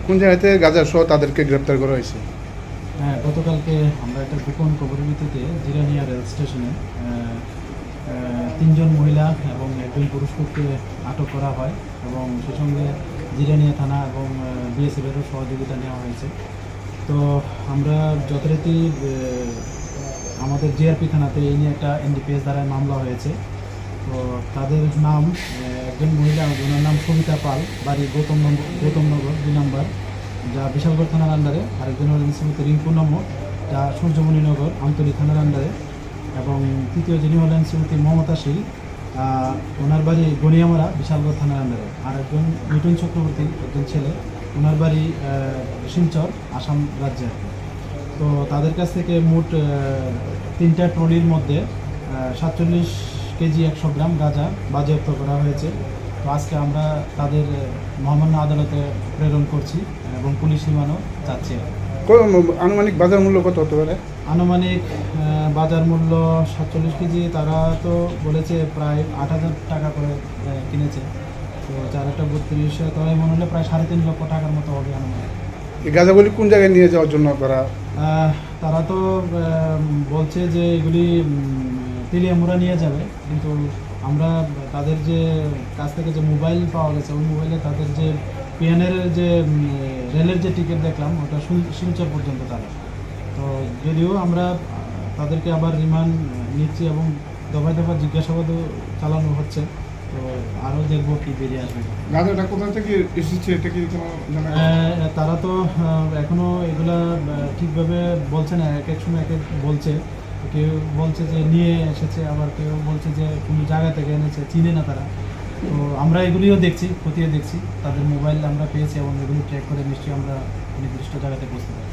কোন জায়গাতে গাঁজা সহ তাদেরকে গ্রেপ্তার করা হয়েছে? হ্যাঁ, গতকালকে আমরা একটা গোপন খবরের ভিত্তিতে জিরানিয়া রেল স্টেশনে 3 জন মহিলা এবং 1 জন পুরুষকে আটক করা হয় এবং সেই সঙ্গে জিরানিয়া থানা এবং বিএসএফেরও সহযোগিতা নেওয়া হয়েছে। তো আমরা যথারীতি আমাদের জিআরপি থানাতে এই নিয়ে একটা এনডিপিএস দ্বারায় মামলা হয়েছে। তো তাদের নাম, একজন মহিলা, ওনার নাম সবিতা পাল, বাড়ি গৌতমনগর 2 নম্বর, যা বিশালগড় থানার আন্ডারে। আরেকজন হলেন শ্রীমতী রিঙ্কু নম্বর, যা সূর্যমণিনগর আমতলী থানার আন্ডারে। এবং তৃতীয় যিনি হলেন শ্রীমতী মমতা শীল, ওনার বাড়ি গনিয়ামারা বিশালগড় থানার আন্ডারে। আর একজন মিঠুন চক্রবর্তী, একজন ছেলে, ওনার বাড়ি শিলচর আসাম রাজ্যে। তো তাদের কাছ থেকে মোট 3টা ট্রলির মধ্যে 47 কেজি 100 গ্রাম গাঁজা বাজেয়াপ্ত করা হয়েছে। তো আজকে আমরা তাদের মহামান্য আদালতে প্রেরণ করছি এবং পুলিশ রিমান্ডও চাচ্ছি। আনুমানিক বাজার মূল্য কত হতে পারে? আনুমানিক বাজার মূল্য 47 কেজি, তারা তো বলেছে প্রায় 8,000 টাকা করে কিনেছে। তো 4-32, তো মনে হলে প্রায় 3.5 লক্ষ টাকার মতো হবে আনুমানিক। এই গাঁজাগুলি কোন জায়গায় নিয়ে যাওয়ার জন্য তারা তো বলছে যে এগুলি তেলিয়ামুড়া নিয়ে যাবে, কিন্তু আমরা তাদের যে কাছ থেকে যে মোবাইল পাওয়া গেছে, ওই মোবাইলে তাদের যে পিএনের যে রেলের যে টিকিট দেখলাম, ওটা শিলচর পর্যন্ত তারা। তো যদিও আমরা তাদেরকে আবার রিমান্ড নিচ্ছি এবং দফায় দফায় জিজ্ঞাসাবাদও চালানো হচ্ছে। তো আরও দেখবো কি বেরিয়ে আসবে। গাঁজাটা কোথা থেকে এসেছে এটা কি তারা তো এখনও এগুলা ঠিকভাবে বলছে না, এক এক সময় এক এক বলছে। কেউ বলছে যে নিয়ে এসেছে, আবার কেউ বলছে যে কোনো জায়গা থেকে এনেছে, চিনে না তারা। তো আমরা এগুলিও দেখছি, খতিয়ে দেখছি। তাদের মোবাইল আমরা পেয়েছি এবং এগুলি ট্র্যাক করে নিশ্চয়ই আমরা নির্দিষ্ট জায়গাতে পৌঁছতে পারি।